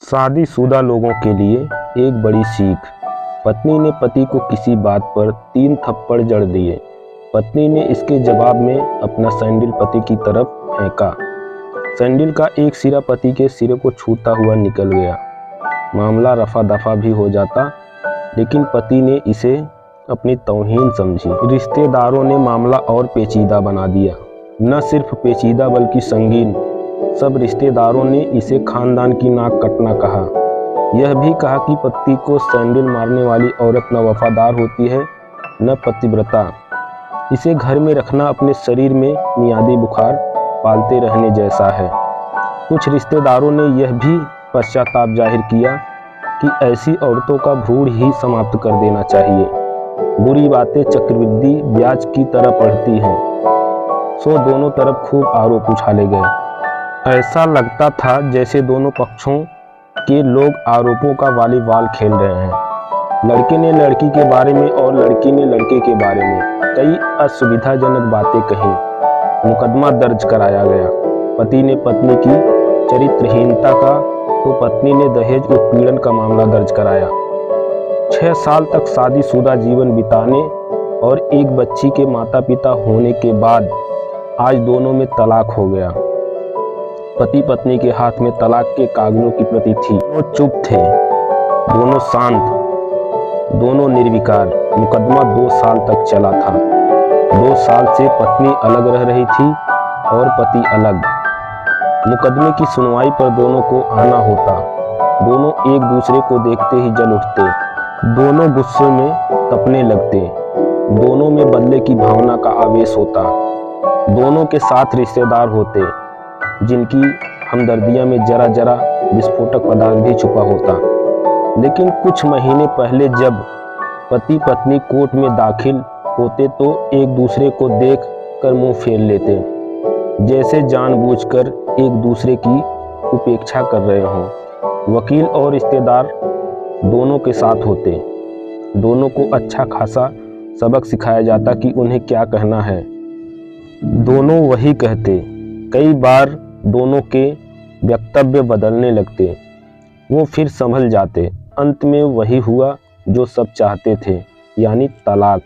शादीशुदा लोगों के लिए एक बड़ी सीख। पत्नी ने पति को किसी बात पर 3 थप्पड़ जड़ दिए। पत्नी ने इसके जवाब में अपना सैंडल पति की तरफ फेंका। सैंडल का एक सिरा पति के सिरे को छूता हुआ निकल गया। मामला रफा दफा भी हो जाता, लेकिन पति ने इसे अपनी तौहीन समझी। रिश्तेदारों ने मामला और पेचीदा बना दिया। न सिर्फ पेचीदा बल्कि संगीन। सब रिश्तेदारों ने इसे खानदान की नाक कटना कहा। यह भी कहा कि पति को सैंडल मारने वाली औरत न वफादार होती है न पतिव्रता। इसे घर में रखना अपने शरीर में मियादी बुखार पालते रहने जैसा है। कुछ रिश्तेदारों ने यह भी पश्चाताप जाहिर किया कि ऐसी औरतों का भ्रूण ही समाप्त कर देना चाहिए। बुरी बातें चक्रवृद्धि ब्याज की तरह बढ़ती हैं। सो दोनों तरफ खूब आरोप उछाले गए। ऐसा लगता था जैसे दोनों पक्षों के लोग आरोपों का वॉलीबॉल खेल रहे हैं। लड़के ने लड़की के बारे में और लड़की ने लड़के के बारे में कई असुविधाजनक बातें कही। मुकदमा दर्ज कराया गया। पति ने पत्नी की चरित्रहीनता का तो पत्नी ने दहेज उत्पीड़न का मामला दर्ज कराया। 6 साल तक शादीशुदा जीवन बिताने और एक बच्ची के माता पिता होने के बाद आज दोनों में तलाक हो गया। पति पत्नी के हाथ में तलाक के कागजों की प्रति थी। दोनों चुप थे, दोनों शांत, दोनों निर्विकार। मुकदमा 2 साल तक चला था। 2 साल से पत्नी अलग रह रही थी और पति अलग। मुकदमे की सुनवाई पर दोनों को आना होता। दोनों एक दूसरे को देखते ही जल उठते। दोनों गुस्से में तपने लगते। दोनों में बदले की भावना का आवेश होता। दोनों के साथ रिश्तेदार होते जिनकी हमदर्दियां में जरा जरा विस्फोटक पदार्थ भी छुपा होता। लेकिन कुछ महीने पहले जब पति पत्नी कोर्ट में दाखिल होते तो एक दूसरे को देख कर मुंह फेर लेते, जैसे जानबूझकर एक दूसरे की उपेक्षा कर रहे हों। वकील और रिश्तेदार दोनों के साथ होते। दोनों को अच्छा खासा सबक सिखाया जाता कि उन्हें क्या कहना है। दोनों वही कहते। कई बार दोनों के वक्तव्य बदलने लगते। वो फिर संभल जाते। अंत में वही हुआ जो सब चाहते थे, यानी तलाक।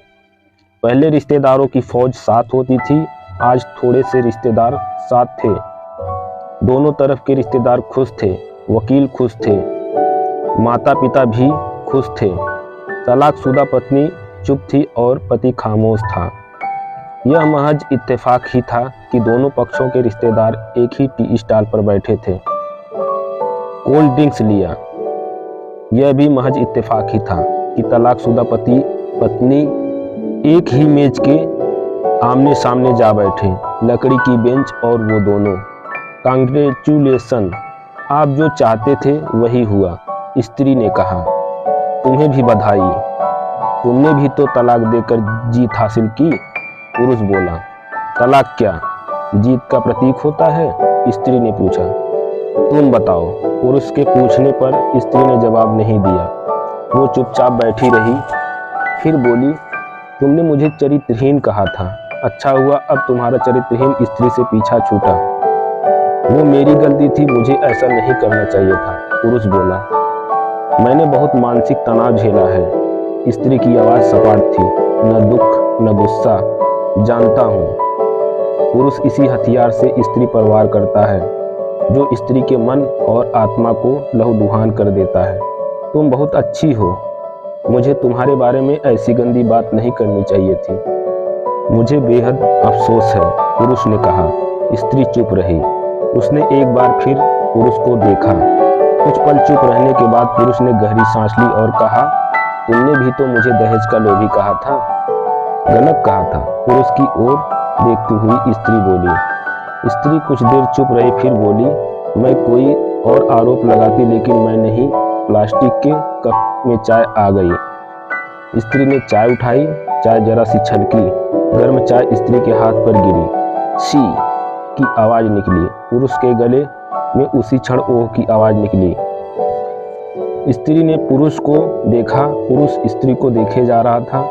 पहले रिश्तेदारों की फौज साथ होती थी, आज थोड़े से रिश्तेदार साथ थे। दोनों तरफ के रिश्तेदार खुश थे। वकील खुश थे, माता पिता भी खुश थे। तलाकशुदा पत्नी चुप थी और पति खामोश था। यह महज इत्तेफाक ही था कि दोनों पक्षों के रिश्तेदार एक ही टी स्टॉल पर बैठे थे, कोल्ड ड्रिंक्स लिया। यह भी महज इत्तेफाक ही था कि तलाकशुदा पति पत्नी एक ही मेज के आमने सामने जा बैठे, लकड़ी की बेंच और वो दोनों। कांग्रेचुलेशन, आप जो चाहते थे वही हुआ, स्त्री ने कहा। तुम्हें भी बधाई, तुमने भी तो तलाक देकर जीत हासिल की, पुरुष बोला। तलाक क्या जीत का प्रतीक होता है? स्त्री ने पूछा। तुम बताओ। पुरुष के पूछने पर स्त्री ने जवाब नहीं दिया। वो चुपचाप बैठी रही। फिर बोली, तुमने मुझे चरित्रहीन कहा था। अच्छा हुआ अब तुम्हारा चरित्रहीन स्त्री से पीछा छूटा। वो मेरी गलती थी, मुझे ऐसा नहीं करना चाहिए था, पुरुष बोला। मैंने बहुत मानसिक तनाव झेला है। स्त्री की आवाज़ सपाट थी। न दुख न गुस्सा, जानता हूँ। पुरुष इसी हथियार से स्त्री पर वार करता है, जो स्त्री के मन और आत्मा को लहूलुहान कर देता है। तुम बहुत अच्छी हो, मुझे तुम्हारे बारे में ऐसी गंदी बात नहीं करनी चाहिए थी। मुझे बेहद अफसोस है, पुरुष ने कहा। स्त्री चुप रही। उसने एक बार फिर पुरुष को देखा। कुछ पल चुप रहने के बाद पुरुष ने गहरी सांस ली और कहा, तुमने भी तो मुझे दहेज का लोभी कहा था। गलत कहा था, पुरुष की ओर देखती हुई स्त्री बोली। स्त्री कुछ देर चुप रही, फिर बोली, मैं कोई और आरोप लगाती, लेकिन मैं नहीं। प्लास्टिक के कप में चाय आ गई। स्त्री ने चाय उठाई। चाय जरा सी छलकी। गर्म चाय स्त्री के हाथ पर गिरी। शी की आवाज निकली। पुरुष के गले में उसी क्षण ओह की आवाज निकली। स्त्री ने पुरुष को देखा। पुरुष स्त्री को देखे जा रहा था।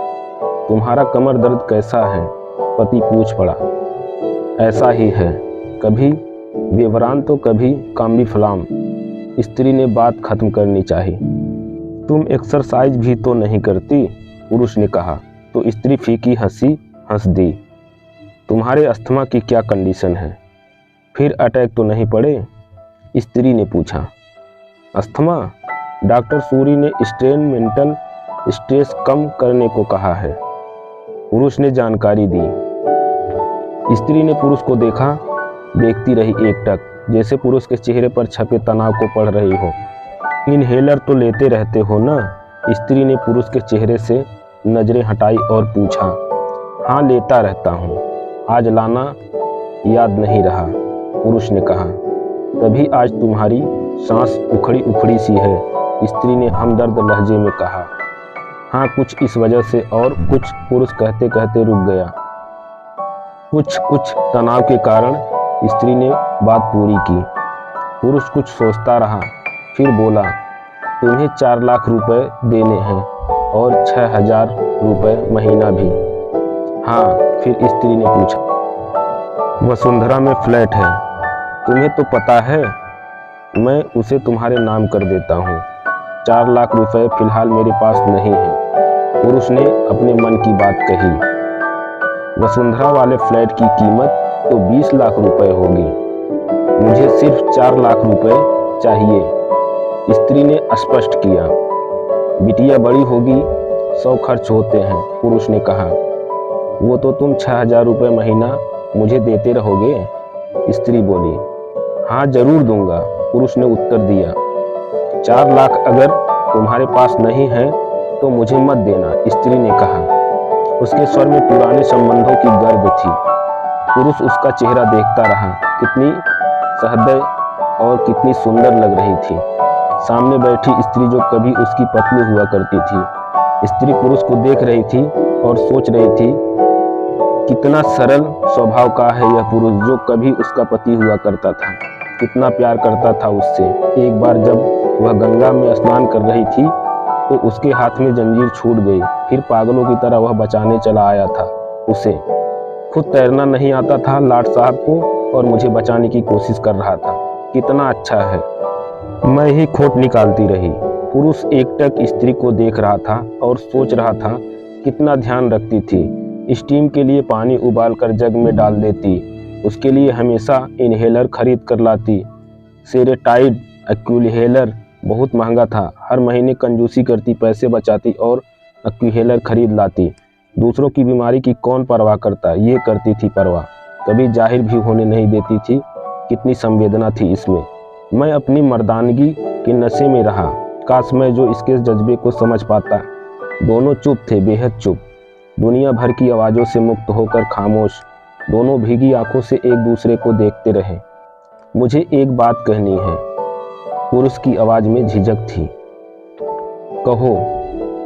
तुम्हारा कमर दर्द कैसा है? पति पूछ पड़ा। ऐसा ही है, कभी बेवरान तो कभी काम्बी फलाम। स्त्री ने बात खत्म करनी चाहिए। तुम एक्सरसाइज भी तो नहीं करती, पुरुष ने कहा। तो स्त्री फीकी हंसी हंस दी। तुम्हारे अस्थमा की क्या कंडीशन है? फिर अटैक तो नहीं पड़े? स्त्री ने पूछा। अस्थमा? डॉक्टर सूरी ने स्ट्रेन मेंटल स्ट्रेस कम करने को कहा है, पुरुष ने जानकारी दी। स्त्री ने पुरुष को देखा, देखती रही एकटक, जैसे पुरुष के चेहरे पर छपे तनाव को पढ़ रही हो। इनहेलर तो लेते रहते हो ना? स्त्री ने पुरुष के चेहरे से नजरें हटाई और पूछा। हाँ, लेता रहता हूँ, आज लाना याद नहीं रहा, पुरुष ने कहा। तभी आज तुम्हारी सांस उखड़ी उखड़ी सी है, स्त्री ने हमदर्द लहजे में कहा। हाँ, कुछ इस वजह से और कुछ, पुरुष कहते कहते रुक गया। कुछ तनाव के कारण, स्त्री ने बात पूरी की। पुरुष कुछ सोचता रहा, फिर बोला, तुम्हें 4 लाख रुपए देने हैं और 6,000 रुपए महीना भी। हाँ, फिर स्त्री ने पूछा। वसुंधरा में फ्लैट है, तुम्हें तो पता है, मैं उसे तुम्हारे नाम कर देता हूँ। 4 लाख रुपए फिलहाल मेरे पास नहीं है, पुरुष ने अपने मन की बात कही। वसुंधरा वाले फ्लैट की कीमत तो 20 लाख रुपए होगी, मुझे सिर्फ 4 लाख रुपए चाहिए, स्त्री ने स्पष्ट किया। बिटिया बड़ी होगी, 100 खर्च होते हैं, पुरुष ने कहा। वो तो तुम 6,000 रुपये महीना मुझे देते रहोगे, स्त्री बोली। हाँ, जरूर दूंगा, पुरुष ने उत्तर दिया। 4 लाख अगर तुम्हारे पास नहीं है तो मुझे मत देना, स्त्री ने कहा। उसके स्वर में पुराने संबंधों की गर्द थी। पुरुष उसका चेहरा देखता रहा, कितनी सहृदय और कितनी सुंदर लग रही थी। सामने बैठी स्त्री जो कभी उसकी पत्नी हुआ करती थी। स्त्री पुरुष को देख रही थी और सोच रही थी, कितना सरल स्वभाव का है यह पुरुष जो कभी उसका पति हुआ करता था, कितना प्यार करता था उससे। एक बार जब वह गंगा में स्नान कर रही थी तो उसके हाथ में जंजीर छूट गई, फिर पागलों की तरह वह बचाने चला आया था उसे। खुद तैरना नहीं आता था लाट साहब को और मुझे बचाने की कोशिश कर रहा था, कितना अच्छा है। मैं ही खोट निकालती रही। पुरुष एकटक स्त्री को देख रहा था और सोच रहा था कितना ध्यान रखती थी। स्टीम के लिए पानी उबाल कर जग में डाल देती, उसके लिए हमेशा इनहेलर खरीद कर लाती। सेरेटाइड एक्यूहेलर बहुत महंगा था, हर महीने कंजूसी करती, पैसे बचाती और एक्यूहेलर खरीद लाती। दूसरों की बीमारी की कौन परवाह करता, ये करती थी परवाह, कभी जाहिर भी होने नहीं देती थी। कितनी संवेदना थी इसमें। मैं अपनी मर्दानगी के नशे में रहा, काश मैं जो इसके जज्बे को समझ पाता। दोनों चुप थे, बेहद चुप, दुनिया भर की आवाज़ों से मुक्त होकर खामोश। दोनों भीगी आंखों से एक दूसरे को देखते रहे। मुझे एक बात कहनी है, पुरुष की आवाज़ में झिझक थी। कहो,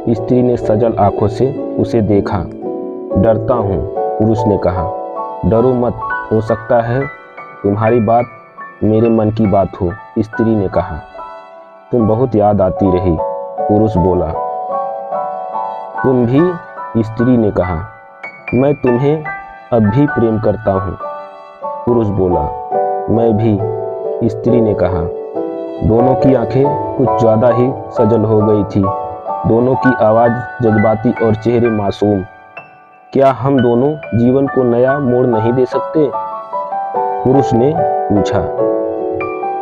स्त्री ने सजल आंखों से उसे देखा। डरता हूँ, पुरुष ने कहा। डरो मत, हो सकता है तुम्हारी बात मेरे मन की बात हो, स्त्री ने कहा। तुम बहुत याद आती रही, पुरुष बोला। तुम भी, स्त्री ने कहा। मैं तुम्हें अब भी प्रेम करता हूँ, पुरुष बोला। मैं भी, स्त्री ने कहा। दोनों की आंखें कुछ ज़्यादा ही सजल हो गई थी, दोनों की आवाज़ जज्बाती और चेहरे मासूम। क्या हम दोनों जीवन को नया मोड़ नहीं दे सकते, पुरुष ने पूछा।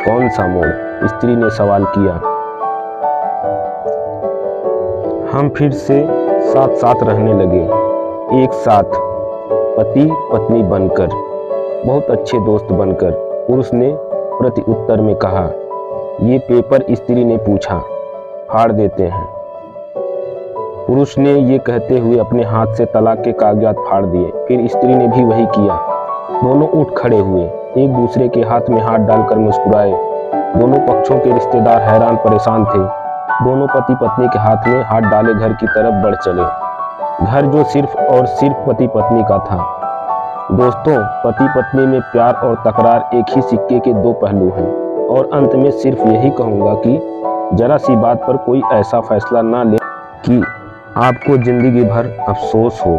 कौन सा मोड़, स्त्री ने सवाल किया। हम फिर से साथ साथ रहने लगे, एक साथ, पति पत्नी बनकर, बहुत अच्छे दोस्त बनकर, पुरुष ने प्रति उत्तर में कहा। ये पेपर, स्त्री ने पूछा। फाड़ देते हैं, पुरुष ने ये कहते हुए अपने हाथ से तलाक के कागजात फाड़ दिए। फिर स्त्री ने भी वही किया। दोनों उठ खड़े हुए, एक दूसरे के हाथ में हाथ डालकर मुस्कुराए। दोनों पक्षों के रिश्तेदार हैरान परेशान थे। दोनों पति पत्नी के हाथ में हाथ डाले घर की तरफ बढ़ चले। घर जो सिर्फ और सिर्फ पति पत्नी का था। दोस्तों, पति पत्नी में प्यार और तकरार एक ही सिक्के के दो पहलू हैं। और अंत में सिर्फ यही कहूँगा कि जरा सी बात पर कोई ऐसा फैसला ना ले कि आपको जिंदगी भर अफसोस हो।